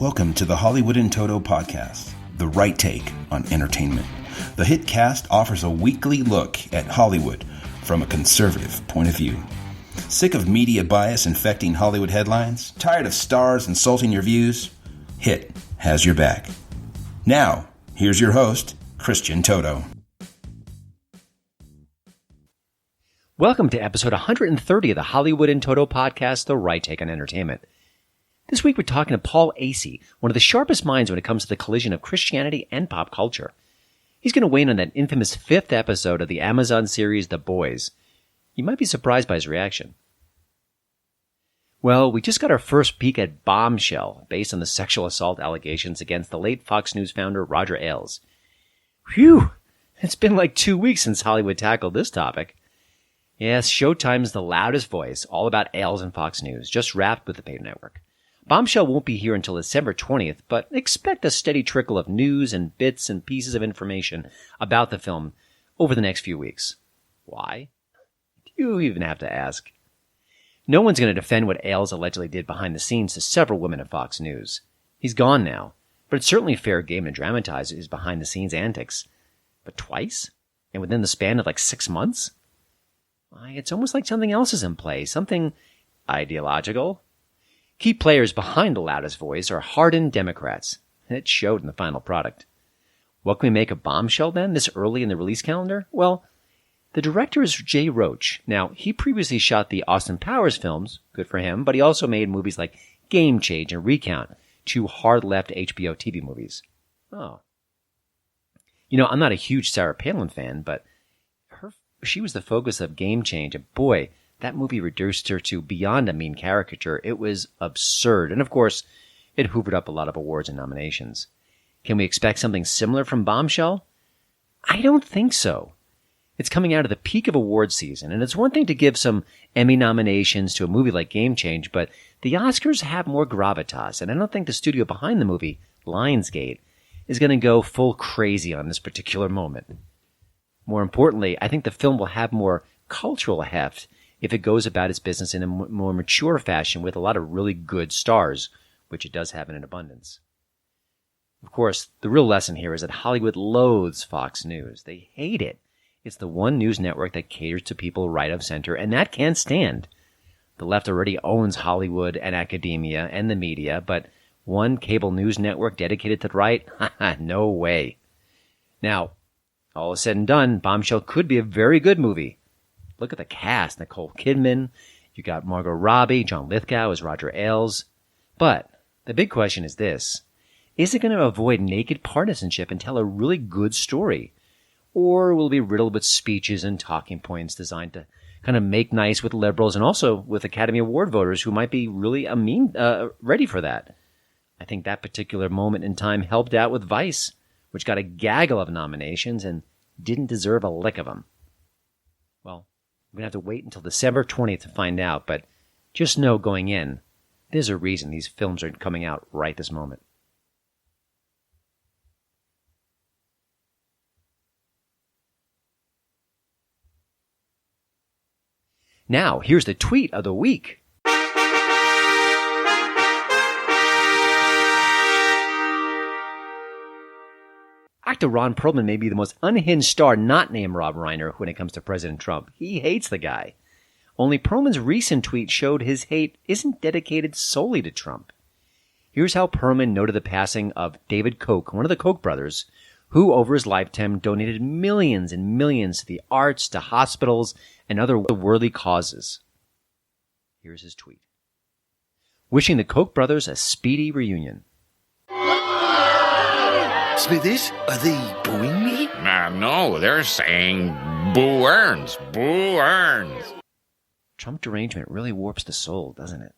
Welcome to the Hollywood in Toto podcast, the right take on entertainment. The HiT cast offers a weekly look at Hollywood from a conservative point of view. Sick of media bias infecting Hollywood headlines? Tired of stars insulting your views? HiT has your back. Now, here's your host, Christian Toto. Welcome to episode 130 of the Hollywood in Toto podcast, the right take on entertainment. This week we're talking to Paul Asay, one of the sharpest minds when it comes to the collision of Christianity and pop culture. He's going to weigh in on that infamous 5th episode of the Amazon series The Boys. You might be surprised by his reaction. Well, we just got our first peek at Bombshell, based on the sexual assault allegations against the late Fox News founder Roger Ailes. Phew! It's been like 2 weeks since Hollywood tackled this topic. Yes, Showtime's The Loudest Voice, all about Ailes and Fox News, just wrapped with the paid network. Bombshell won't be here until December 20th, but expect a steady trickle of news and bits and pieces of information about the film over the next few weeks. Why? You even have to ask. No one's going to defend what Ailes allegedly did behind the scenes to several women at Fox News. He's gone now, but it's certainly fair game to dramatize his behind-the-scenes antics. But twice? And within the span of like 6 months? Why, it's almost like something else is in play, something ideological. Key players behind The Loudest Voice are hardened Democrats, and it showed in the final product. What can we make of Bombshell, then, this early in the release calendar? Well, the director is Jay Roach. Now, he previously shot the Austin Powers films, good for him, but he also made movies like Game Change and Recount, 2 hard-left HBO TV movies. Oh. You know, I'm not a huge Sarah Palin fan, but she was the focus of Game Change, and boy, that movie reduced her to beyond a mean caricature. It was absurd. And of course, it hoovered up a lot of awards and nominations. Can we expect something similar from Bombshell? I don't think so. It's coming out of the peak of award season, and it's one thing to give some Emmy nominations to a movie like Game Change, but the Oscars have more gravitas, and I don't think the studio behind the movie, Lionsgate, is going to go full crazy on this particular moment. More importantly, I think the film will have more cultural heft if it goes about its business in a more mature fashion with a lot of really good stars, which it does have in an abundance. Of course, the real lesson here is that Hollywood loathes Fox News. They hate it. It's the one news network that caters to people right of center, and that can't stand. The left already owns Hollywood and academia and the media, but one cable news network dedicated to the right? No way. Now, all is said and done, Bombshell could be a very good movie. Look at the cast. Nicole Kidman. You got Margot Robbie. John Lithgow as Roger Ailes. But the big question is this. Is it going to avoid naked partisanship and tell a really good story? Or will it be riddled with speeches and talking points designed to kind of make nice with liberals and also with Academy Award voters who might be really ready for that? I think that particular moment in time helped out with Vice, which got a gaggle of nominations and didn't deserve a lick of them. Well, we're going to have to wait until December 20th to find out, but just know going in, there's a reason these films are coming out right this moment. Now, here's the tweet of the week. Actor Ron Perlman may be the most unhinged star not named Rob Reiner when it comes to President Trump. He hates the guy. Only Perlman's recent tweet showed his hate isn't dedicated solely to Trump. Here's how Perlman noted the passing of David Koch, one of the Koch brothers, who over his lifetime donated millions and millions to the arts, to hospitals, and other worthy causes. Here's his tweet. Wishing the Koch brothers a speedy reunion. Smithers, are they booing me? No, they're saying Boo Earns. Boo Earns. Trump derangement really warps the soul, doesn't it?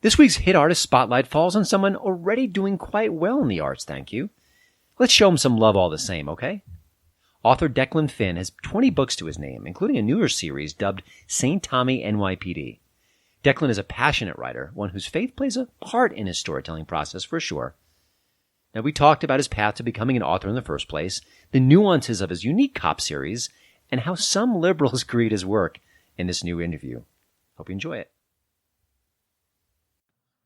This week's Hit Artist Spotlight falls on someone already doing quite well in the arts, thank you. Let's show him some love all the same, okay? Author Declan Finn has 20 books to his name, including a newer series dubbed St. Tommy NYPD. Declan is a passionate writer, one whose faith plays a part in his storytelling process for sure. Now, we talked about his path to becoming an author in the first place, the nuances of his unique cop series, and how some liberals greet his work in this new interview. Hope you enjoy it.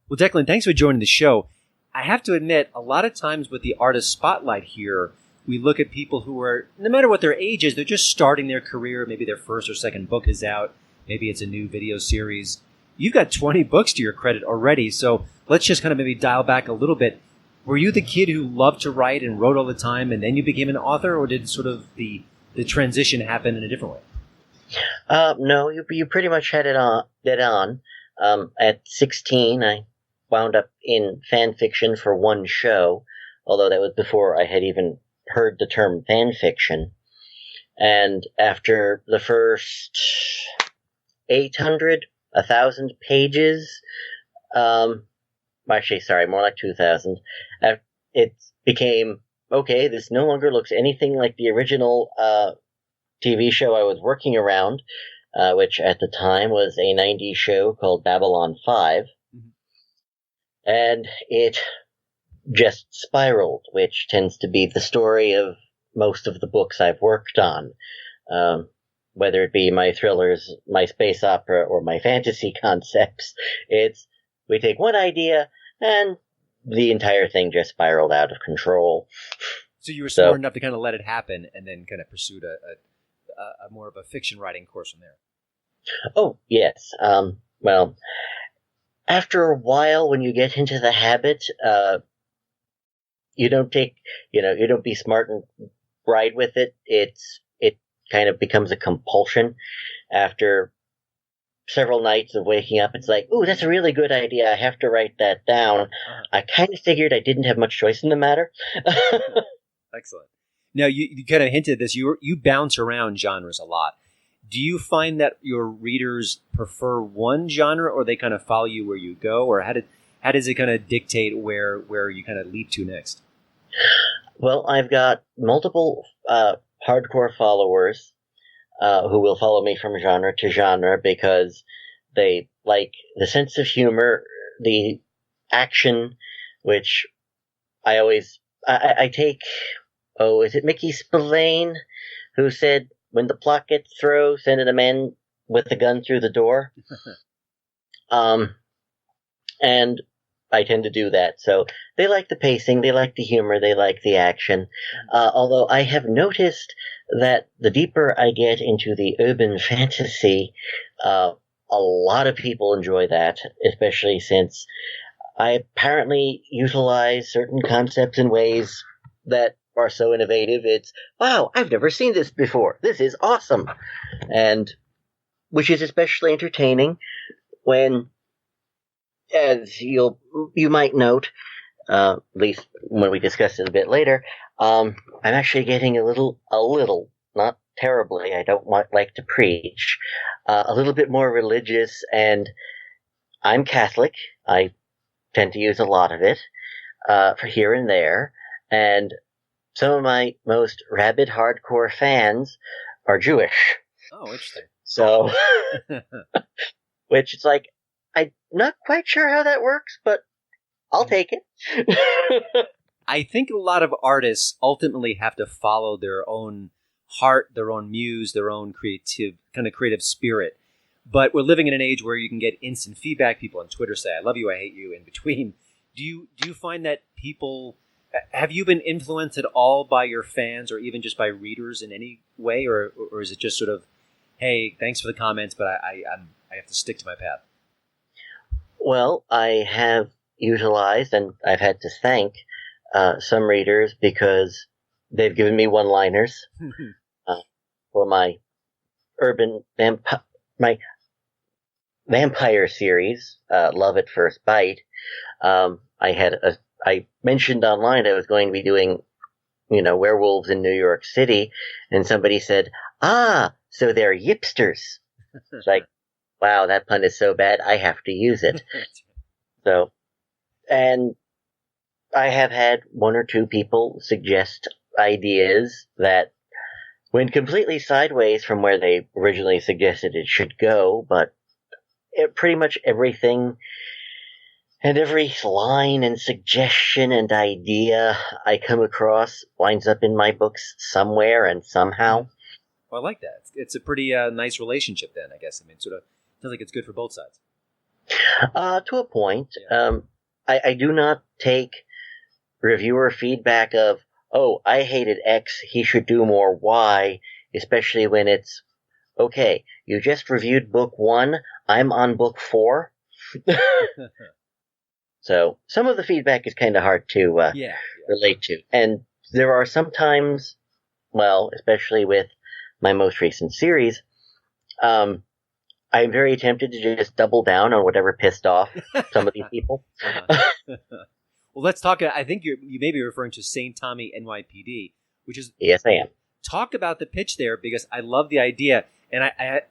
Well, Declan, thanks for joining the show. I have to admit, a lot of times with the artist spotlight here, we look at people who are, no matter what their age is, they're just starting their career. Maybe their first or second book is out. Maybe it's a new video series. You've got 20 books to your credit already, so let's just kind of maybe dial back a little bit. Were you the kid who loved to write and wrote all the time, and then you became an author, or did sort of the transition happen in a different way? No, you pretty much had it on. At 16, I wound up in fan fiction for one show, although that was before I had even heard the term fan fiction. And after the first 800, 1,000 pages, actually, sorry, more like 2,000, it became, okay, this no longer looks anything like the original TV show I was working around, which at the time was a 90s show called Babylon 5. Mm-hmm. And it just spiraled, which tends to be the story of most of the books I've worked on, whether it be my thrillers, my space opera, or my fantasy concepts. We take one idea, and the entire thing just spiraled out of control. So you were smart enough to kind of let it happen, and then kind of pursued a more of a fiction writing course from there. Oh, yes. Well, after a while, when you get into the habit, you don't be smart and ride with it. It kind of becomes a compulsion. After several nights of waking up, it's like, ooh, that's a really good idea. I have to write that down. I kind of figured I didn't have much choice in the matter. Excellent. Now, you kind of hinted at this. You bounce around genres a lot. Do you find that your readers prefer one genre, or they kind of follow you where you go, or how does it kind of dictate where you kind of leap to next? Well, I've got multiple hardcore followers who will follow me from genre to genre because they like the sense of humor, the action, which I take. Oh, is it Mickey Spillane who said, when the plot gets through, sending a man with a gun through the door? And I tend to do that. So they like the pacing, they like the humor, they like the action. Although I have noticed that the deeper I get into the urban fantasy, a lot of people enjoy that, especially since I apparently utilize certain concepts in ways that are so innovative. It's, wow, I've never seen this before. This is awesome. And which is especially entertaining when, as you might note, at least when we discuss it a bit later, I'm actually getting a little, not terribly, I don't like to preach, a little bit more religious, and I'm Catholic. I tend to use a lot of it for here and there, and some of my most rabid hardcore fans are Jewish. Oh, interesting. So, which it's like, I'm not quite sure how that works, but I'll take it. I think a lot of artists ultimately have to follow their own heart, their own muse, their own creative spirit. But we're living in an age where you can get instant feedback. People on Twitter say, I love you, I hate you, in between. Do you find that people... Have you been influenced at all by your fans or even just by readers in any way? Or is it just sort of, hey, thanks for the comments, but I have to stick to my path? Well, I have utilized, and I've had to thank some readers because they've given me one-liners for my my vampire series, Love at First Bite. I mentioned online I was going to be doing, werewolves in New York City, and somebody said, so they're yipsters. It's like, wow, that pun is so bad, I have to use it. So, and I have had one or two people suggest ideas that went completely sideways from where they originally suggested it should go, but pretty much everything and every line and suggestion and idea I come across winds up in my books somewhere and somehow. Well, I like that. It's a pretty nice relationship then, I guess. I mean, sort of feels like it's good for both sides. To a point. I do not take reviewer feedback of, oh, I hated X, he should do more Y, especially when it's, okay, you just reviewed book 1, I'm on book 4. So some of the feedback is kind of hard to relate to. And there are sometimes, well, especially with my most recent series, I'm very tempted to just double down on whatever pissed off some of these people. Well, let's talk. I think you may be referring to St. Tommy NYPD, which is... Yes, I am. Talk about the pitch there, because I love the idea. And I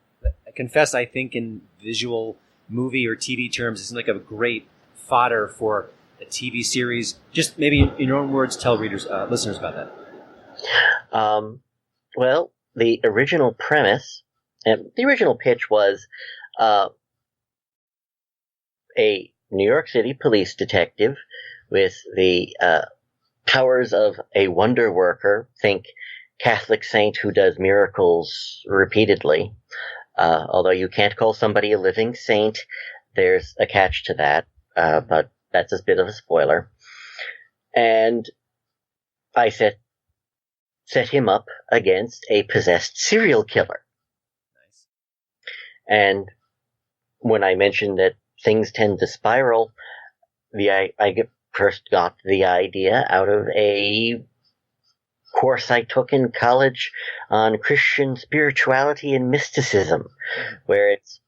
confess, I think in visual movie or TV terms, it's like a great fodder for a TV series. Just maybe in your own words, tell listeners about that. Well, the original premise, and the original pitch was a New York City police detective with the powers of a wonder worker. Think Catholic saint who does miracles repeatedly. Although you can't call somebody a living saint, there's a catch to that. But that's a bit of a spoiler. And I set him up against a possessed serial killer. Nice. And when I mentioned that things tend to spiral, I first got the idea out of a course I took in college on Christian spirituality and mysticism, where it's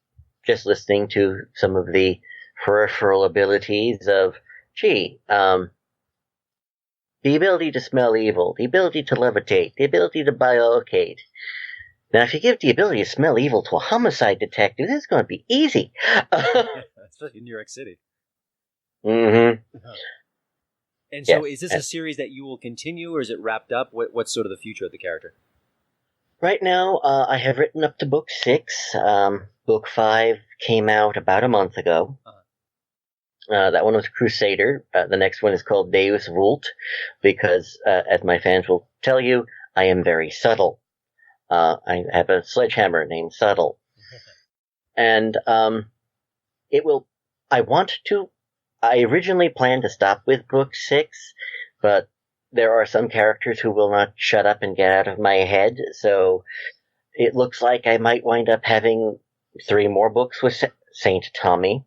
just listening to some of the peripheral abilities of, the ability to smell evil, the ability to levitate, the ability to biolocate. Now, if you give the ability to smell evil to a homicide detective, this is going to be easy. Especially in New York City. Mm-hmm. And so is this a series that you will continue, or is it wrapped up? What's sort of the future of the character? Right now, I have written up to book 6. Book 5 came out about a month ago. That one was Crusader. The next one is called Deus Vult, because, as my fans will tell you, I am very subtle. I have a sledgehammer named Subtle. And I originally planned to stop with book 6, but there are some characters who will not shut up and get out of my head, so it looks like I might wind up having 3 more books with St. Tommy.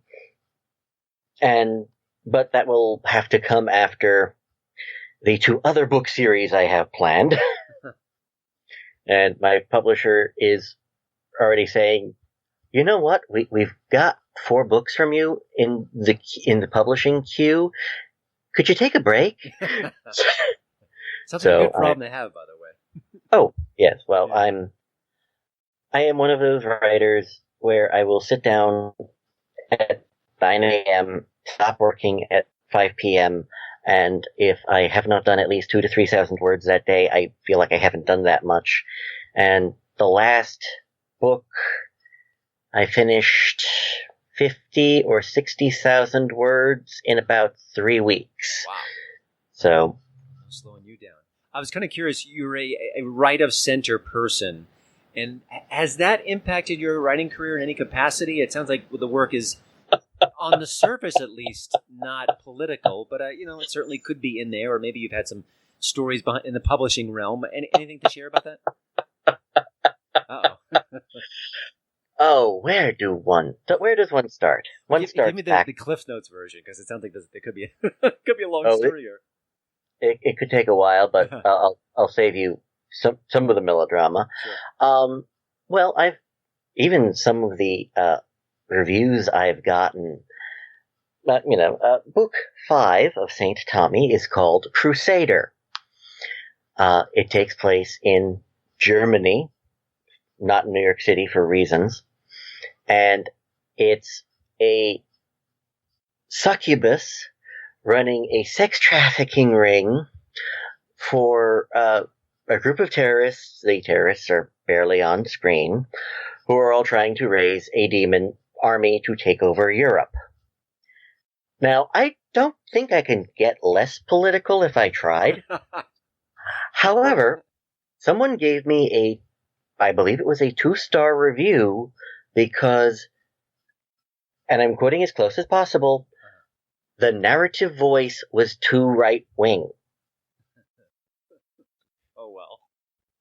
But that will have to come after the 2 other book series I have planned. And my publisher is already saying, you know what, we've got 4 books from you in the publishing queue. Could you take a break? Sounds like a good problem to have, by the way. Oh, yes. Well, yeah. I am one of those writers where I will sit down at 9 a.m., stop working at 5 p.m., and if I have not done at least 2,000 to 3,000 words that day, I feel like I haven't done that much. And the last book, I finished 50 or 60,000 words in about 3 weeks. Wow. So, I'm slowing you down. I was kind of curious, you're a right-of-center person, and has that impacted your writing career in any capacity? It sounds like the work is, on the surface at least, not political, but it certainly could be in there, or maybe you've had some stories in the publishing realm. Anything to share about that? Uh-oh. Oh, where does one start? Give me the Cliff Notes version, because it sounds like it could be a long story here. It could take a while, but I'll save you some of the melodrama. Sure. Well, even some of the reviews I've gotten. But book 5 of St. Tommy is called Crusader. It takes place in Germany, not in New York City for reasons. And it's a succubus running a sex trafficking ring for a group of terrorists. The terrorists are barely on screen, who are all trying to raise a demon army to take over Europe. Now, I don't think I can get less political if I tried. However, someone gave me I believe it was a 2-star review, because and I'm quoting as close as possible, the narrative voice was too right-wing. Oh, well.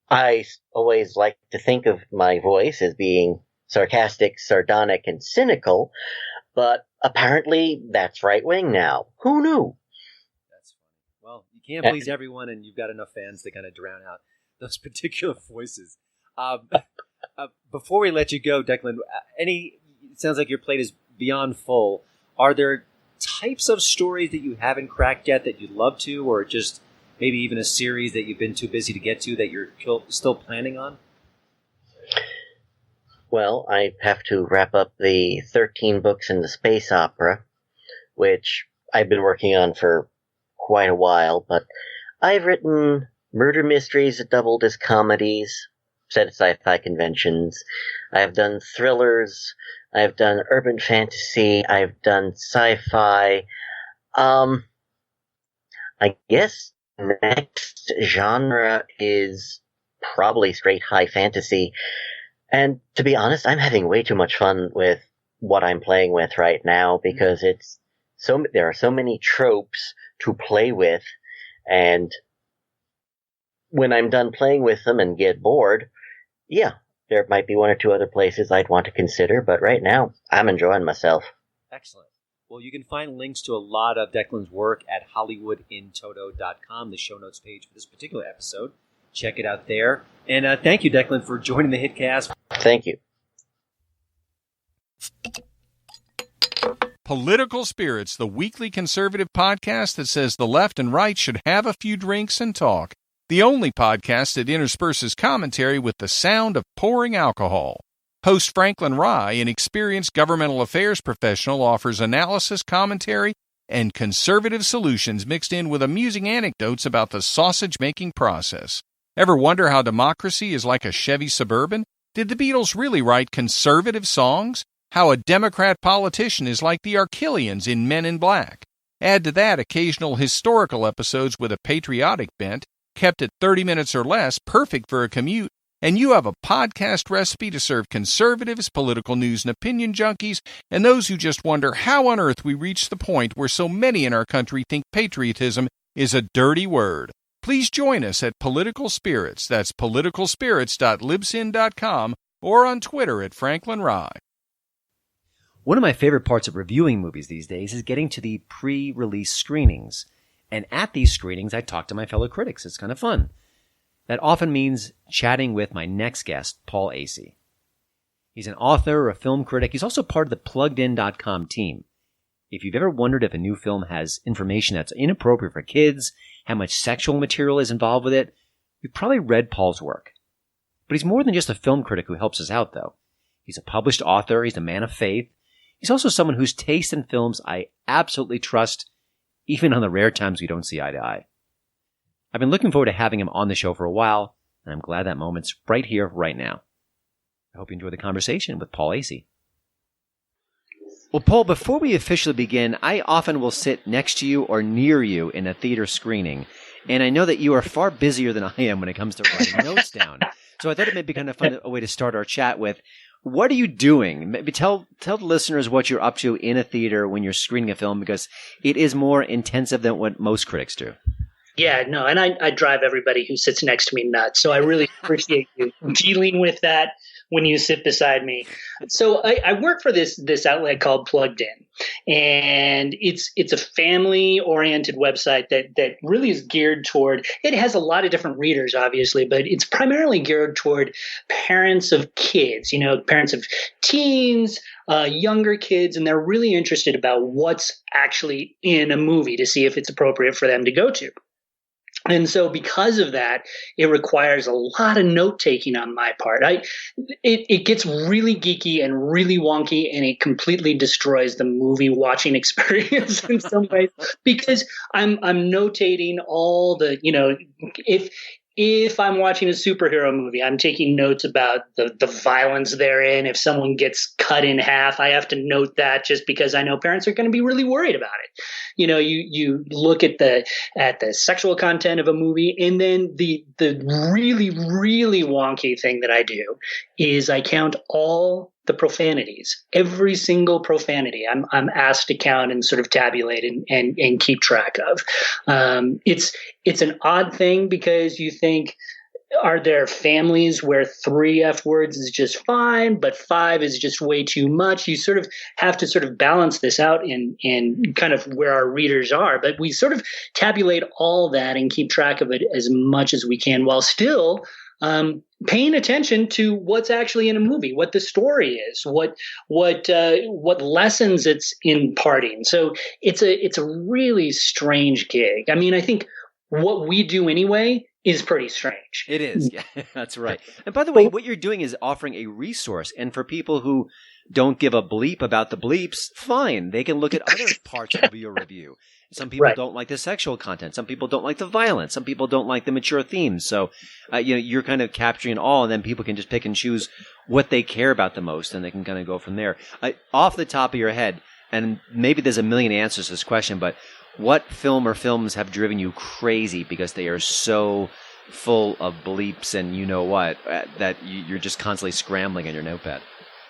I always like to think of my voice as being sarcastic, sardonic, and cynical, but apparently that's right-wing now. Who knew? That's funny. Well, you can't please everyone, and you've got enough fans to kind of drown out those particular voices. Before we let you go, Declan, it sounds like your plate is beyond full. Are there types of stories that you haven't cracked yet that you'd love to, or just maybe even a series that you've been too busy to get to that you're still planning on? Well, I have to wrap up the 13 books in the space opera, which I've been working on for quite a while, but I've written murder mysteries that doubled as comedies, set at sci-fi conventions. I've done thrillers. I've done urban fantasy. I've done sci-fi. I guess next genre is probably straight high fantasy. And to be honest, I'm having way too much fun with what I'm playing with right now because there are so many tropes to play with, and when I'm done playing with them and get bored, yeah, there might be one or two other places I'd want to consider, but right now, I'm enjoying myself. Excellent. Well, you can find links to a lot of Declan's work at hollywoodintoto.com, the show notes page for this particular episode. Check it out there. And thank you, Declan, for joining the HiTcast. Thank you. Political Spirits, the weekly conservative podcast that says the left and right should have a few drinks and talk. The only podcast that intersperses commentary with the sound of pouring alcohol. Host Franklin Rye, an experienced governmental affairs professional, offers analysis, commentary, and conservative solutions mixed in with amusing anecdotes about the sausage-making process. Ever wonder how democracy is like a Chevy Suburban? Did the Beatles really write conservative songs? How a Democrat politician is like the Arquillians in Men in Black. Add to that occasional historical episodes with a patriotic bent, kept at 30 minutes or less, perfect for a commute, and you have a podcast recipe to serve conservatives, political news and opinion junkies, and those who just wonder how on earth we reached the point where so many in our country think patriotism is a dirty word. Please join us at Political Spirits. That's politicalspirits.libsyn.com or on Twitter at Franklin Rye. One of my favorite parts of reviewing movies these days is getting to the pre-release screenings. And at these screenings, I talk to my fellow critics. It's kind of fun. That often means chatting with my next guest, Paul Asay. He's an author, a film critic. He's also part of the pluggedin.com team. If you've ever wondered if a new film has information that's inappropriate for kids, how much sexual material is involved with it, you've probably read Paul's work. But he's more than just a film critic who helps us out, though. He's a published author. He's a man of faith. He's also someone whose taste in films I absolutely trust, even on the rare times we don't see eye to eye. I've been looking forward to having him on the show for a while, and I'm glad that moment's right here, right now. I hope you enjoy the conversation with Paul Asay. Well, Paul, before we officially begin, I often will sit next to you or near you in a theater screening, and I know that you are far busier than I am when it comes to writing notes down. So I thought it might be kind of fun a way to start our chat with, what are you doing? Maybe tell the listeners what you're up to in a theater when you're screening a film, because it is more intensive than what most critics do. Yeah, no, and I drive everybody who sits next to me nuts. So I really appreciate you dealing with that when you sit beside me. So I work for this outlet called Plugged In, and it's a family-oriented website that really is geared toward. It has a lot of different readers, obviously, but it's primarily geared toward parents of kids. Parents of teens, younger kids, and they're really interested about what's actually in a movie to see if it's appropriate for them to go to. And so because of that, it requires a lot of note-taking on my part. It gets really geeky and really wonky, and it completely destroys the movie-watching experience in some ways, because I'm notating all the, if I'm watching a superhero movie, I'm taking notes about the violence therein. If someone gets cut in half, I have to note that, just because I know parents are going to be really worried about it. You look at the sexual content of a movie, and then the really, really wonky thing that I do is I count all the profanities, every single profanity. I'm asked to count and sort of tabulate and keep track of. It's an odd thing because you think, are there families where 3 F words is just fine, but 5 is just way too much? You sort of have to sort of balance this out in kind of where our readers are. But we sort of tabulate all that and keep track of it as much as we can while still paying attention to what's actually in a movie, what the story is, what lessons it's imparting. So it's a really strange gig. I mean, I think what we do anyway is pretty strange. It is. Yeah, that's right. And by the way, what you're doing is offering a resource. And for people who don't give a bleep about the bleeps, fine. They can look at other parts of your review. Some people don't like the sexual content. Some people don't like the violence. Some people don't like the mature themes. So, you're kind of capturing all, and then people can just pick and choose what they care about the most, and they can kind of go from there. Off the top of your head, and maybe there's a million answers to this question, but what film or films have driven you crazy because they are so full of bleeps and you know what, that you're just constantly scrambling in your notepad?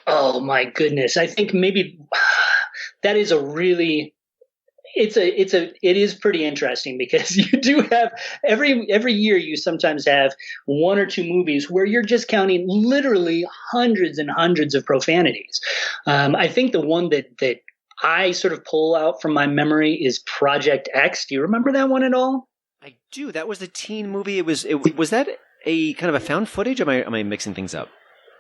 Oh my goodness. I think maybe that is it is pretty interesting because you do have every year you sometimes have 1 or 2 movies where you're just counting literally hundreds and hundreds of profanities. I think the one that I sort of pull out from my memory is Project X. Do you remember that one at all? I do. That was the teen movie. Was that a kind of a found footage? Or am I mixing things up?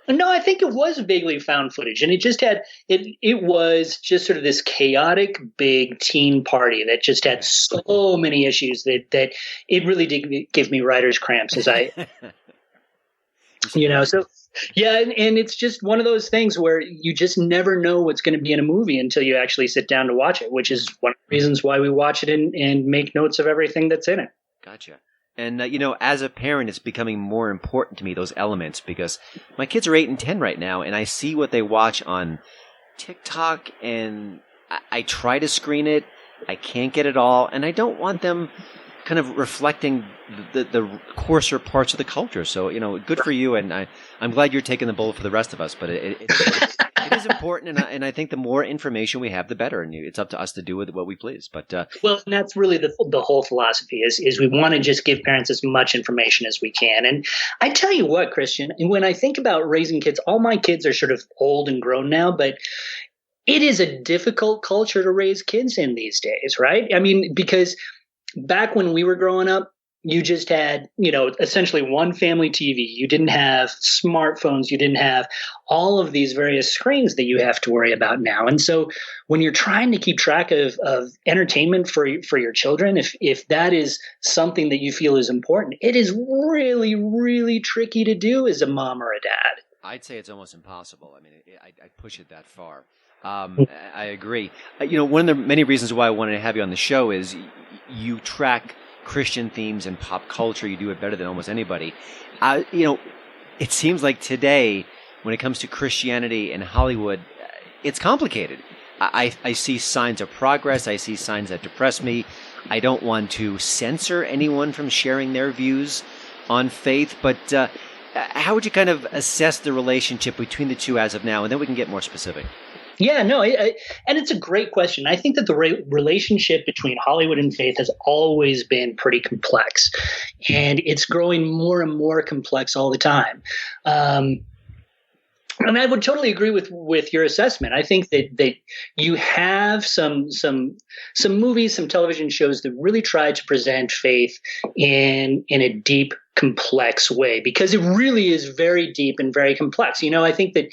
No, I think it was vaguely found footage, and it just had it was just sort of this chaotic big teen party that just had so many issues that it really did give me writer's cramps as I so. Yeah, and it's just one of those things where you just never know what's going to be in a movie until you actually sit down to watch it, which is one of the reasons why we watch it and make notes of everything that's in it. Gotcha. And, as a parent, it's becoming more important to me, those elements, because my kids are 8 and 10 right now, and I see what they watch on TikTok, and I try to screen it. I can't get it all, and I don't want them kind of reflecting the coarser parts of the culture. So, good for you, and I'm glad you're taking the bullet for the rest of us, but it is important, and I think the more information we have, the better, and it's up to us to do with what we please. But well, and that's really the whole philosophy is we want to just give parents as much information as we can. And I tell you what, Christian, when I think about raising kids, all my kids are sort of old and grown now, but it is a difficult culture to raise kids in these days, right? I mean, because back when we were growing up, you just had, essentially one family TV. You didn't have smartphones. You didn't have all of these various screens that you have to worry about now. And so when you're trying to keep track of entertainment for your children, if that is something that you feel is important, it is really, really tricky to do as a mom or a dad. I'd say it's almost impossible. I mean, I push it that far. I agree. One of the many reasons why I wanted to have you on the show is you track Christian themes and pop culture. You do it better than almost anybody. It seems like today, when it comes to Christianity and Hollywood, it's complicated. I see signs of progress. I see signs that depress me. I don't want to censor anyone from sharing their views on faith, but how would you kind of assess the relationship between the two as of now? And then we can get more specific. Yeah, no, and it's a great question. I think that the relationship between Hollywood and faith has always been pretty complex, and it's growing more and more complex all the time. And I would totally agree with your assessment. I think that you have some movies, some television shows that really try to present faith in a deep, complex way, because it really is very deep and very complex. I think that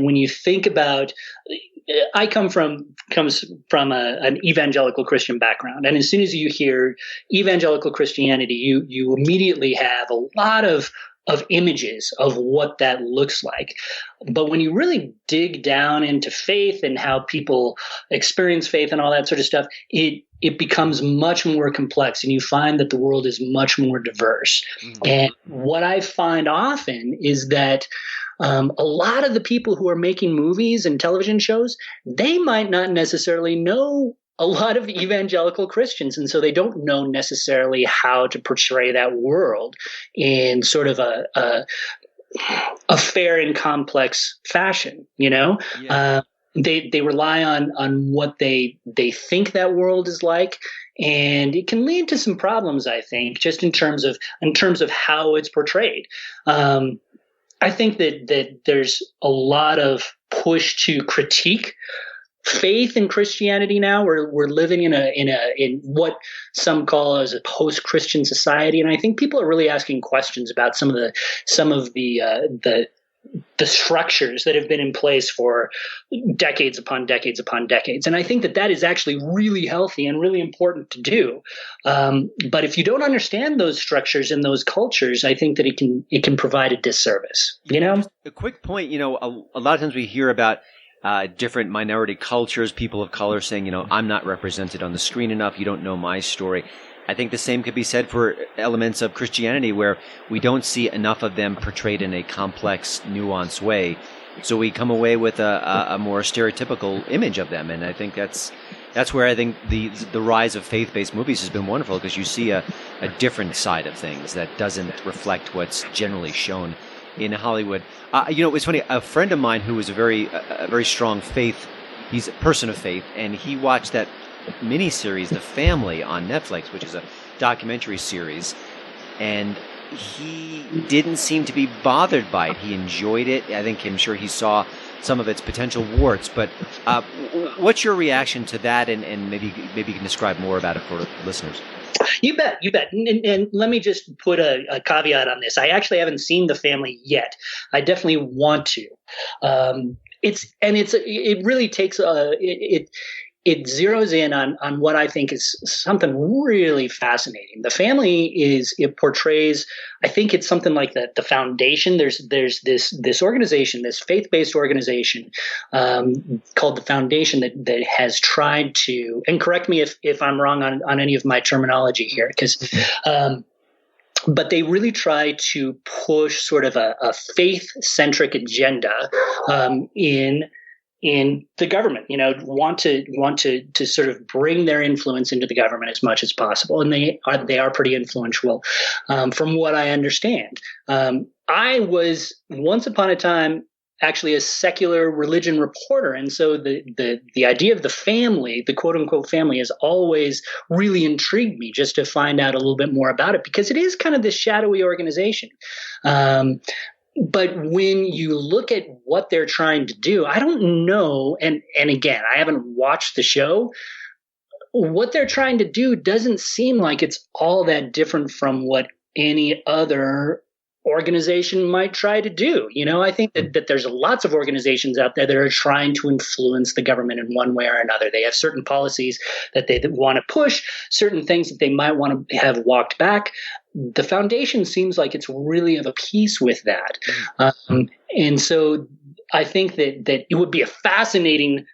when you think about, I comes from an evangelical Christian background, and as soon as you hear evangelical Christianity, you immediately have a lot of images of what that looks like. But when you really dig down into faith and how people experience faith and all that sort of stuff, it becomes much more complex, and you find that the world is much more diverse. Mm-hmm. And what I find often is that a lot of the people who are making movies and television shows, they might not necessarily know a lot of evangelical Christians, and so they don't know necessarily how to portray that world in sort of a fair and complex fashion. Yeah. They rely on what they think that world is like, and it can lead to some problems, I think, just in terms of how it's portrayed. I think that there's a lot of push to critique faith in Christianity now. We're living in what some call as a post-Christian society, and I think people are really asking questions about some of the structures that have been in place for decades upon decades upon decades. And I think that is actually really healthy and really important to do. But if you don't understand those structures and those cultures, I think that it can provide a disservice. A quick point, a lot of times we hear about different minority cultures, people of color saying, I'm not represented on the screen enough. You don't know my story. I think the same could be said for elements of Christianity where we don't see enough of them portrayed in a complex, nuanced way. So we come away with a more stereotypical image of them. And I think that's where I think the rise of faith-based movies has been wonderful, because you see a different side of things that doesn't reflect what's generally shown in Hollywood. It's funny, a friend of mine who was a very strong faith, he's a person of faith, and he watched that miniseries, The Family, on Netflix, which is a documentary series, and he didn't seem to be bothered by it. He enjoyed it. I'm sure he saw some of its potential warts, but what's your reaction to that, and maybe you can describe more about it for listeners? You bet. And let me just put a caveat on this. I actually haven't seen The Family yet. I definitely want to. It really takes it zeroes in on what I think is something really fascinating. The Family it portrays, I think it's something like the foundation. There's this organization, this faith-based organization called the Foundation that has tried to, and correct me if I'm wrong on any of my terminology here, because but they really try to push sort of a faith-centric agenda in the government, want to sort of bring their influence into the government as much as possible, and they are pretty influential, from what I understand. I was once upon a time actually a secular religion reporter, and so the idea of the family, the quote unquote family, has always really intrigued me, just to find out a little bit more about it, because it is kind of this shadowy organization. But when you look at what they're trying to do, I don't know, and again, I haven't watched the show. What they're trying to do doesn't seem like it's all that different from what any other organization might try to do. I think that there's lots of organizations out there that are trying to influence the government in one way or another. They have certain policies that they want to push, certain things that they might want to have walked back. The Foundation seems like it's really of a piece with that. And so I think that it would be a fascinating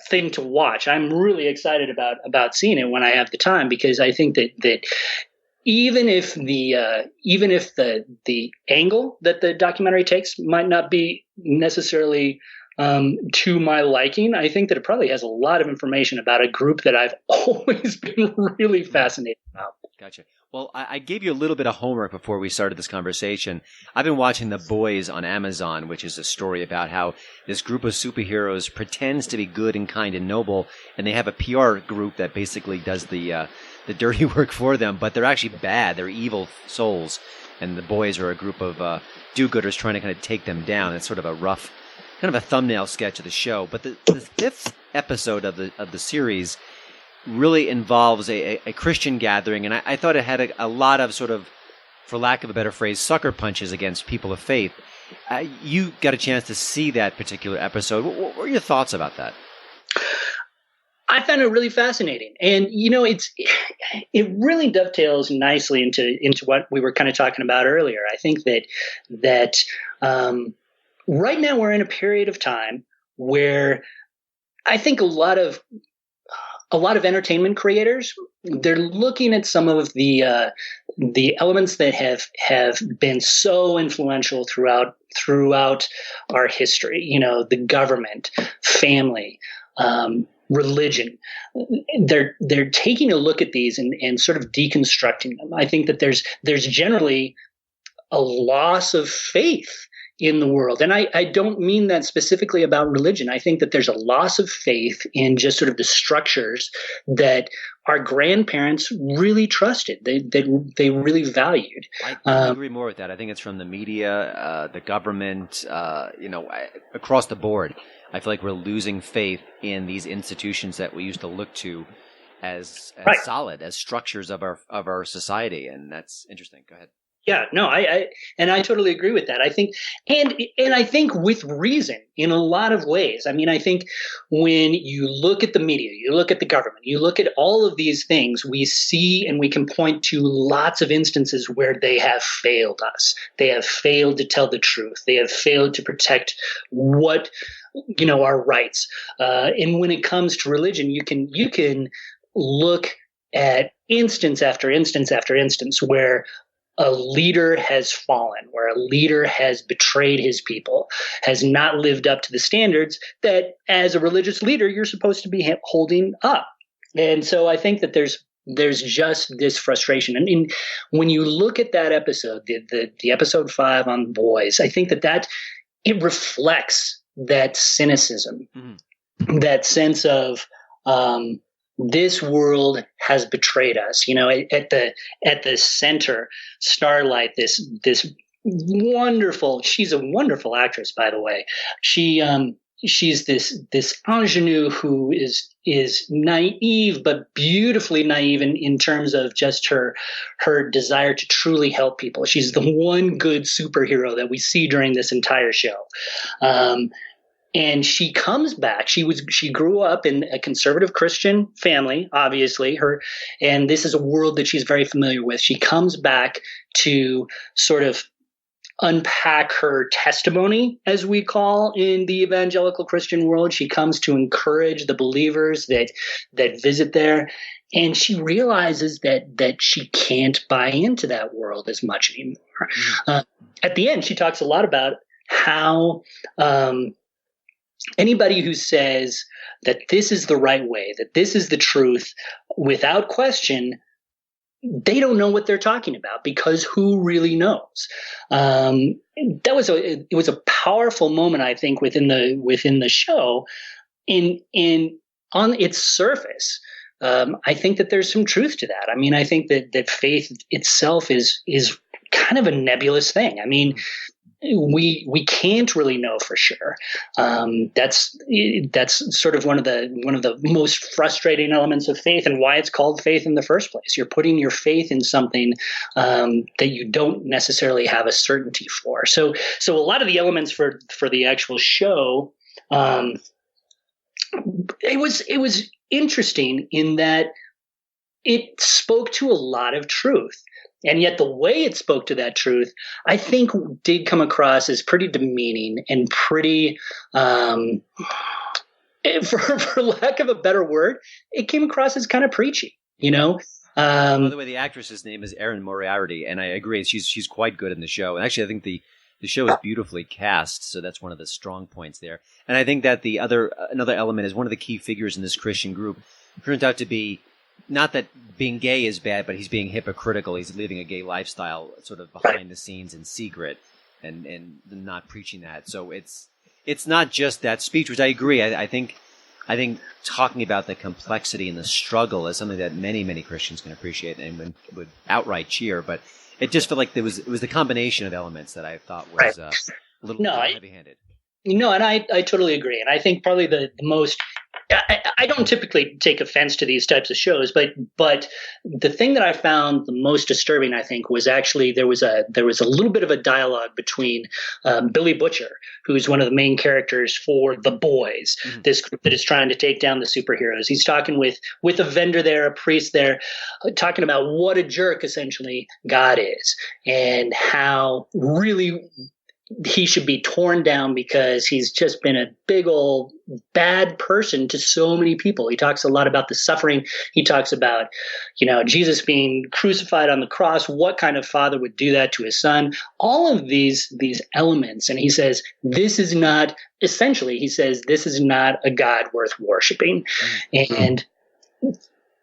thing to watch. I'm really excited about seeing it when I have the time, because I think that even if the angle that the documentary takes might not be necessarily to my liking, I think that it probably has a lot of information about a group that I've always been really fascinated about. Gotcha. Well, I gave you a little bit of homework before we started this conversation. I've been watching The Boys on Amazon, which is a story about how this group of superheroes pretends to be good and kind and noble, and they have a PR group that basically does the dirty work for them, but they're actually bad. They're evil souls, and the boys are a group of do-gooders trying to kind of take them down. It's sort of a rough, kind of a thumbnail sketch of the show. But the fifth episode of the series really involves a Christian gathering, and I thought it had a lot of sort of, for lack of a better phrase, sucker punches against people of faith. You got a chance to see that particular episode. What were your thoughts about that? I found it really fascinating, and it really dovetails nicely into what we were kind of talking about earlier. I think that right now we're in a period of time where I think a lot of entertainment creators, they're looking at some of the elements that have been so influential throughout our history. The government, family, religion. They're taking a look at these and sort of deconstructing them. I think that there's generally a loss of faith in the world. And I don't mean that specifically about religion. I think that there's a loss of faith in just sort of the structures that our grandparents really trusted. They really valued. I agree more with that. I think it's from the media, the government, across the board. I feel like we're losing faith in these institutions that we used to look to as solid, as structures of our society, and that's interesting. Go ahead. Yeah, no, I totally agree with that. I think, and I think with reason in a lot of ways. I mean, I think when you look at the media, you look at the government, you look at all of these things, we see and we can point to lots of instances where they have failed us. They have failed to tell the truth. They have failed to protect our rights. And when it comes to religion, you can look at instance after instance after instance where a leader has fallen, where a leader has betrayed his people, has not lived up to the standards that as a religious leader you're supposed to be holding up. And so I think that there's just this frustration. And when you look at that episode, the episode 5 on boys, I think that it reflects that cynicism, that sense of this world has betrayed us. At the center, Starlight, this wonderful, she's a wonderful actress, by the way. She's this ingenue who is naive, but beautifully naive in terms of just her desire to truly help people. She's the one good superhero that we see during this entire show. And she comes back. She grew up in a conservative Christian family, obviously. And this is a world that she's very familiar with. She comes back to sort of unpack her testimony, as we call in the evangelical Christian world. She comes to encourage the believers that visit there. And she realizes that she can't buy into that world as much anymore. At the end, she talks a lot about how anybody who says that this is the right way, that this is the truth, without question, they don't know what they're talking about, because who really knows? It was a powerful moment, I think, within the show. On its surface, I think that there's some truth to that. I mean, I think that faith itself is kind of a nebulous thing. I mean, we can't really know for sure. That's sort of one of the most frustrating elements of faith, and why it's called faith in the first place. You're putting your faith in something that you don't necessarily have a certainty for. So a lot of the elements for the actual show, it was interesting in that it spoke to a lot of truth. And yet the way it spoke to that truth, I think, did come across as pretty demeaning and pretty, for lack of a better word, it came across as kind of preachy, By the way, the actress's name is Erin Moriarty, and I agree, she's quite good in the show. And actually, I think the show is beautifully cast, so that's one of the strong points there. And I think that another element is one of the key figures in this Christian group turns out to be, not that being gay is bad, but he's being hypocritical. He's living a gay lifestyle sort of behind the scenes in secret and not preaching that. So it's not just that speech, which I agree. I think talking about the complexity and the struggle is something that many, many Christians can appreciate and would outright cheer. But it just felt like it was the combination of elements that I thought was a little heavy-handed. No, and I totally agree. And I think probably the most – I don't typically take offense to these types of shows, but the thing that I found the most disturbing, I think, was actually there was a little bit of a dialogue between Billy Butcher, who's one of the main characters for The Boys, this group that is trying to take down the superheroes. He's talking with a vendor there, a priest there, talking about what a jerk essentially God is, and how really he should be torn down because he's just been a big old bad person to so many people. He talks a lot about the suffering. He talks about, Jesus being crucified on the cross. What kind of father would do that to his son? All of these elements. And he says, this is not a God worth worshiping. And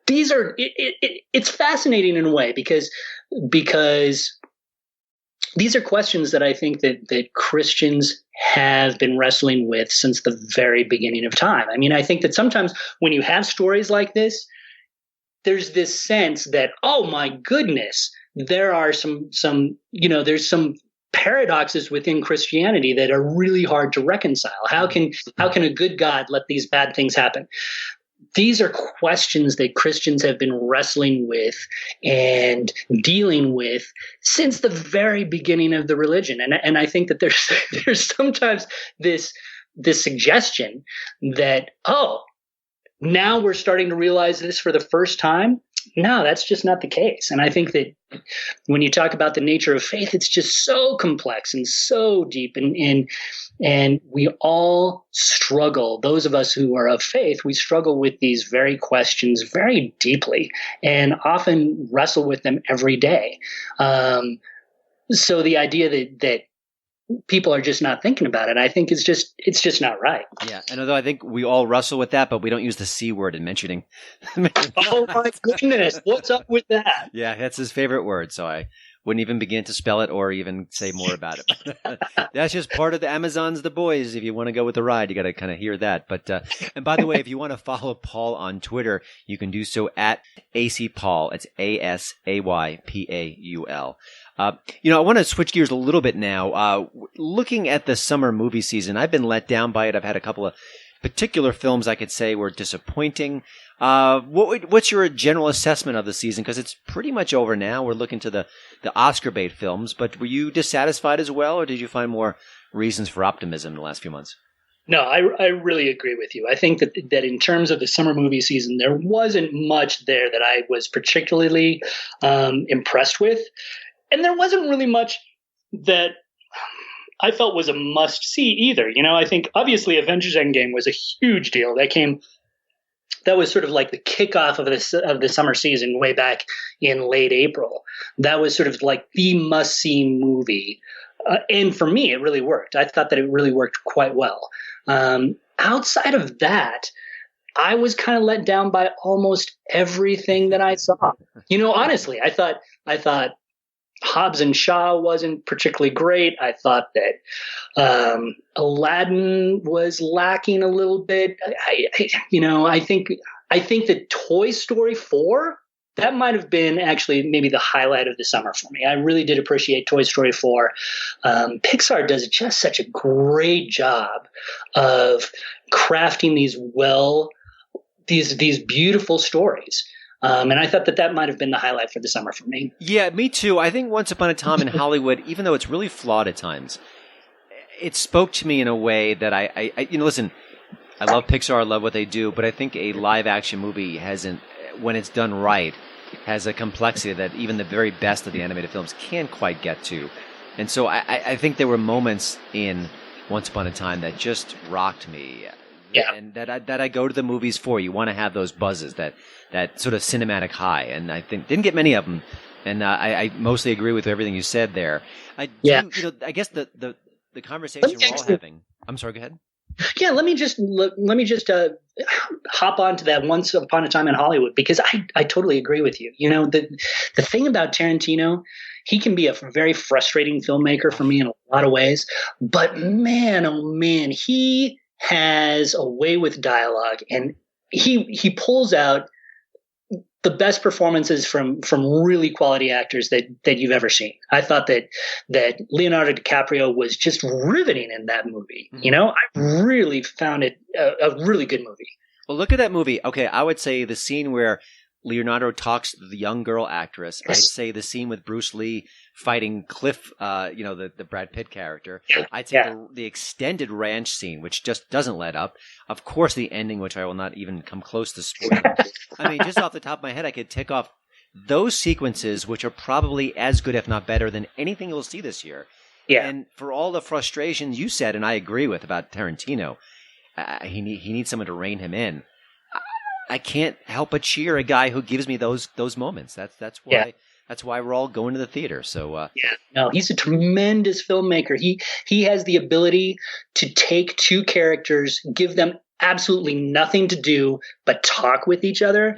it's fascinating in a way because these are questions that I think that Christians have been wrestling with since the very beginning of time. I mean, I think that sometimes when you have stories like this, there's this sense that, oh my goodness, there are there's some paradoxes within Christianity that are really hard to reconcile. How can a good God let these bad things happen? These are questions that Christians have been wrestling with and dealing with since the very beginning of the religion. And I think that there's sometimes this suggestion that, oh, now we're starting to realize this for the first time. No, that's just not the case. And I think that when you talk about the nature of faith, it's just so complex and so deep. And we all struggle. Those of us who are of faith, we struggle with these very questions very deeply and often wrestle with them every day. So the idea that people are just not thinking about it, I think it's just not right. Yeah, and although I think we all wrestle with that, but we don't use the C word in mentioning. Oh my goodness, what's up with that? Yeah, that's his favorite word, so I wouldn't even begin to spell it or even say more about it. That's just part of the Amazon's The Boys. If you want to go with the ride, you got to kind of hear that. But and by the way, if you want to follow Paul on Twitter, you can do so at ACPaul. It's ASAYPAUL. I want to switch gears a little bit now. Looking at the summer movie season, I've been let down by it. I've had a couple of particular films I could say were disappointing. What's your general assessment of the season? Because it's pretty much over now. We're looking to the Oscar bait films, but were you dissatisfied as well, or did you find more reasons for optimism in the last few months? No, I really agree with you. I think that in terms of the summer movie season, there wasn't much there that I was particularly impressed with. And there wasn't really much that I felt was a must see either. I think obviously Avengers Endgame was a huge deal. That was sort of like the kickoff of the summer season way back in late April. That was sort of like the must see movie. And for me, it really worked. I thought that it really worked quite well. Outside of that, I was kind of let down by almost everything that I saw. Honestly, I thought Hobbs and Shaw wasn't particularly great. I thought that Aladdin was lacking a little bit. I think that Toy Story 4, that might have been actually maybe the highlight of the summer for me. I really did appreciate Toy Story 4. Pixar does just such a great job of crafting these beautiful stories. And I thought that might have been the highlight for the summer for me. Yeah, me too. I think Once Upon a Time in Hollywood, even though it's really flawed at times, it spoke to me in a way that I listen, I love Pixar, I love what they do, but I think a live action movie when it's done right, has a complexity that even the very best of the animated films can't quite get to. And so I think there were moments in Once Upon a Time that just rocked me. Yeah. And that I go to the movies for. You want to have those buzzes, that sort of cinematic high, and I think didn't get many of them. And I mostly agree with everything you said there. I guess the conversation we're all having. I'm sorry. Go ahead. Yeah, let me just hop onto that Once Upon a Time in Hollywood, because I totally agree with you. The thing about Tarantino, he can be a very frustrating filmmaker for me in a lot of ways, but man, oh man, he has a way with dialogue, and he pulls out the best performances from really quality actors that you've ever seen. I thought that Leonardo DiCaprio was just riveting in that movie. Mm-hmm. I really found it a really good movie. Well, look at that movie. Okay, I would say the scene where Leonardo talks to the young girl actress. Yes. I'd say the scene with Bruce Lee fighting Cliff, the Brad Pitt character. I'd say the extended ranch scene, which just doesn't let up. Of course, the ending, which I will not even come close to spoiling. I mean, just off the top of my head, I could tick off those sequences, which are probably as good, if not better, than anything you'll see this year. Yeah. And for all the frustrations you said, and I agree with about Tarantino, he needs someone to rein him in. I can't help but cheer a guy who gives me those moments. That's why we're all going to the theater. So he's a tremendous filmmaker. He has the ability to take two characters, give them absolutely nothing to do but talk with each other,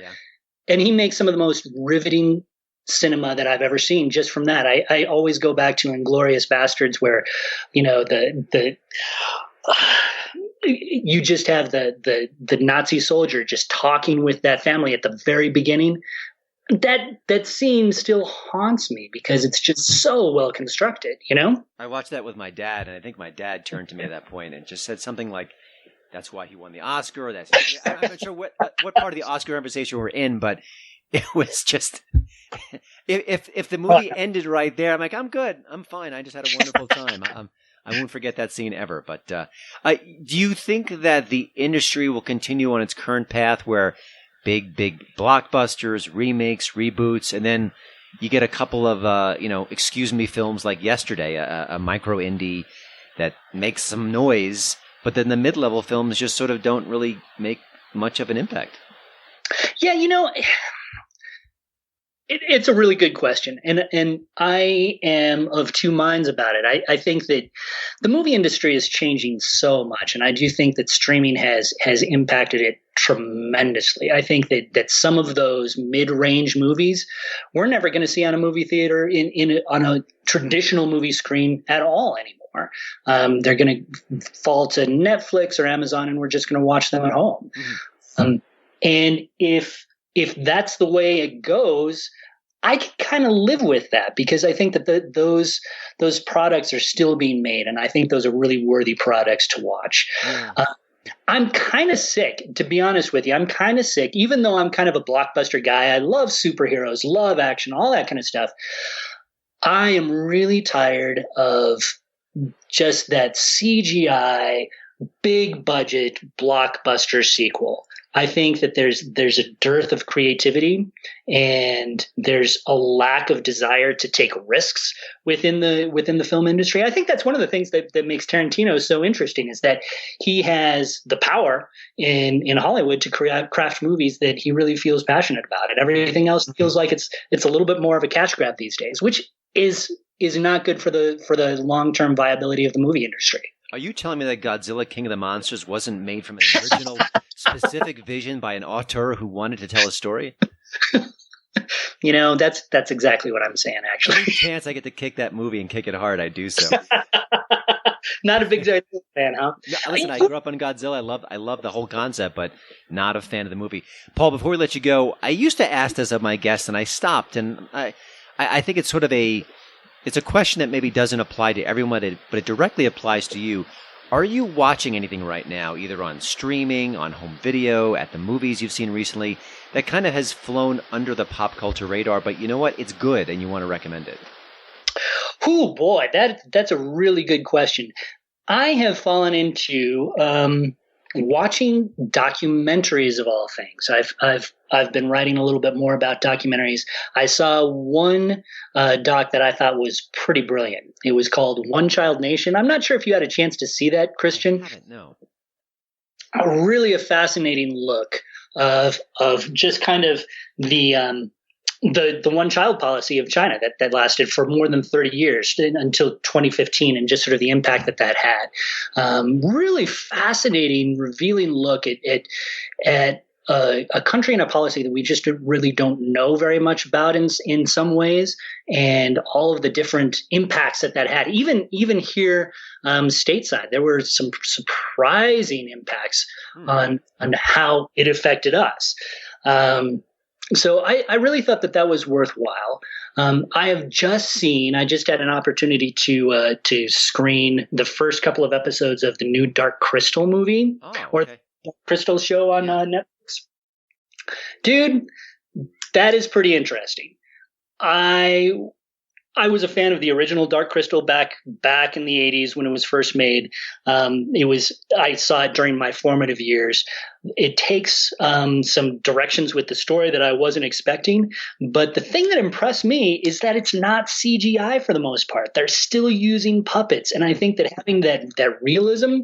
and he makes some of the most riveting cinema that I've ever seen just from that. I always go back to Inglourious Bastards, where, the you just have the Nazi soldier just talking with that family at the very beginning. That scene still haunts me because it's just so well constructed, I watched that with my dad, and I think my dad turned to me at that point and just said something like, "That's why he won the Oscar." Or I'm not sure what part of the Oscar conversation we're in, but it was just if the movie ended right there, I'm like, I'm good, I'm fine. I just had a wonderful time. I won't forget that scene ever. But do you think that the industry will continue on its current path where big blockbusters, remakes, reboots, and then you get a couple of excuse me films like Yesterday, a micro indie that makes some noise, but then the mid-level films just sort of don't really make much of an impact? Yeah, it's a really good question, and I am of two minds about it. I think that the movie industry is changing so much, and I do think that streaming has impacted it tremendously. I think that some of those mid-range movies we're never going to see on a movie theater on a traditional movie screen at all anymore. They're going to fall to Netflix or Amazon, and we're just going to watch them at home. Mm-hmm. And if that's the way it goes, I can kind of live with that, because I think that those products are still being made, and I think those are really worthy products to watch. Yeah. I'm kind of sick, to be honest with you. I'm kind of sick, even though I'm kind of a blockbuster guy. I love superheroes, love action, all that kind of stuff. I am really tired of just that CGI, big budget blockbuster sequel. I think that there's a dearth of creativity, and there's a lack of desire to take risks within the film industry. I think that's one of the things that makes Tarantino so interesting, is that he has the power in Hollywood to craft movies that he really feels passionate about, and everything else feels like it's a little bit more of a cash grab these days, which is not good for the long-term viability of the movie industry. Are you telling me that Godzilla King of the Monsters wasn't made from an original specific vision by an auteur who wanted to tell a story? That's exactly what I'm saying, actually. Any chance I get to kick that movie and kick it hard, I do so. Not a big Godzilla fan, huh? No, listen, I grew up on Godzilla. I love the whole concept, but not a fan of the movie. Paul, before we let you go, I used to ask this of my guests, and I stopped, and I think it's sort of it's a question that maybe doesn't apply to everyone, but it directly applies to you. Are you watching anything right now, either on streaming, on home video, at the movies you've seen recently, that kind of has flown under the pop culture radar, but you know what? It's good and you want to recommend it? Oh, boy, that's a really good question. I have fallen into watching documentaries of all things. I've been writing a little bit more about documentaries. I saw one doc that I thought was pretty brilliant. It was called One Child Nation. I'm not sure if you had a chance to see that, Christian. I haven't, no. Really a fascinating look of just kind of the one child policy of China that lasted for more than 30 years until 2015, and just sort of the impact that had. Really fascinating, revealing look at a country and a policy that we just really don't know very much about in some ways, and all of the different impacts that had. Even here stateside, there were some surprising impacts on how it affected us. So I really thought that was worthwhile. I just had an opportunity to screen the first couple of episodes of the new Dark Crystal movie, or the Dark Crystal show on Netflix. Dude, that is pretty interesting. I was a fan of the original Dark Crystal back in the 80s when it was first made. I saw it during my formative years. It takes some directions with the story that I wasn't expecting, but the thing that impressed me is that it's not CGI for the most part. They're still using puppets, and I think that having that realism,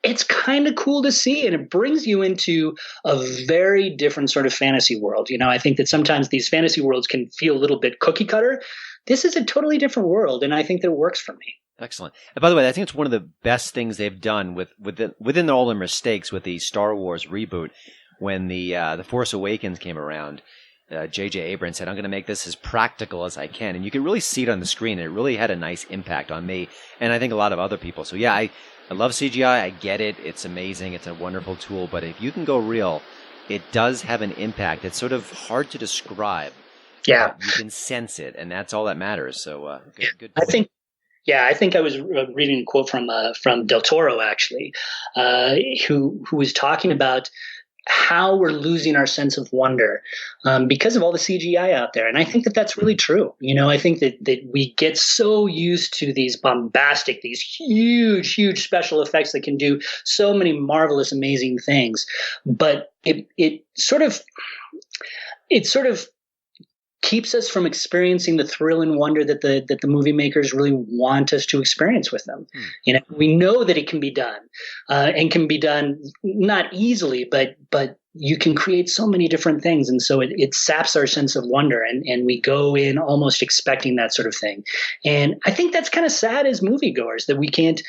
it's kind of cool to see, and it brings you into a very different sort of fantasy world. I think that sometimes these fantasy worlds can feel a little bit cookie cutter. This is a totally different world, and I think that it works for me. Excellent. And by the way, I think it's one of the best things they've done within all their mistakes with the Star Wars reboot. When the Force Awakens came around, J.J. Abrams said, I'm going to make this as practical as I can. And you can really see it on the screen. And it really had a nice impact on me. And I think a lot of other people. So yeah, I love CGI. I get it. It's amazing. It's a wonderful tool. But if you can go real, it does have an impact. It's sort of hard to describe. Yeah. You can sense it. And that's all that matters. So good. I think I was reading a quote from Del Toro, actually, who was talking about how we're losing our sense of wonder because of all the CGI out there. And I think that that's really true. I think that we get so used to these bombastic, these huge, huge special effects that can do so many marvelous, amazing things. But it sort of keeps us from experiencing the thrill and wonder that the movie makers really want us to experience with them. We know that it can be done, and can be done not easily, but you can create so many different things, and so it saps our sense of wonder, and we go in almost expecting that sort of thing. And I think that's kind of sad as moviegoers that we can't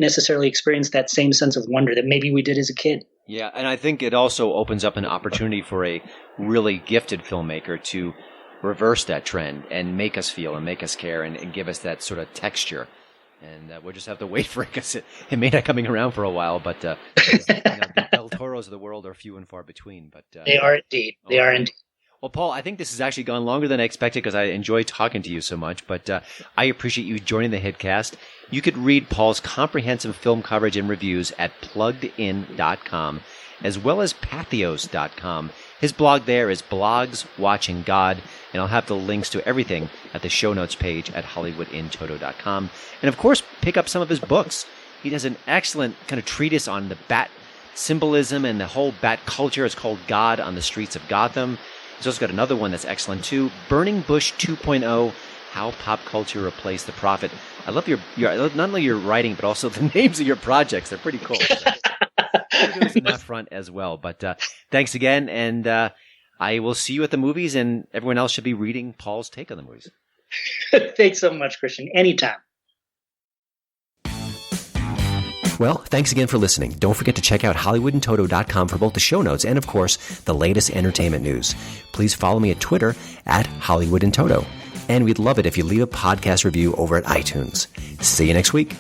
necessarily experience that same sense of wonder that maybe we did as a kid. Yeah, and I think it also opens up an opportunity for a really gifted filmmaker to reverse that trend and make us feel and make us care and give us that sort of texture. And we'll just have to wait for it because it may not coming around for a while. But the Del Toros of the world are few and far between. But they are indeed. They are indeed. Well, Paul, I think this has actually gone longer than I expected because I enjoy talking to you so much, but I appreciate you joining the HiTcast. You could read Paul's comprehensive film coverage and reviews at pluggedin.com, as well as pathos.com. His blog there is Blogs Watching God, and I'll have the links to everything at the show notes page at hollywoodintoto.com. And of course, pick up some of his books. He does an excellent kind of treatise on the bat symbolism and the whole bat culture. It's called God on the Streets of Gotham. He's also got another one that's excellent too, Burning Bush 2.0, How Pop Culture Replaced the Prophet. I love your not only your writing, but also the names of your projects. They're pretty cool. So kudos on that front as well. But thanks again, and I will see you at the movies, and everyone else should be reading Paul's take on the movies. Thanks so much, Christian. Anytime. Well, thanks again for listening. Don't forget to check out HollywoodInToto.com for both the show notes and, of course, the latest entertainment news. Please follow me at Twitter at HollywoodInToto. And we'd love it if you leave a podcast review over at iTunes. See you next week.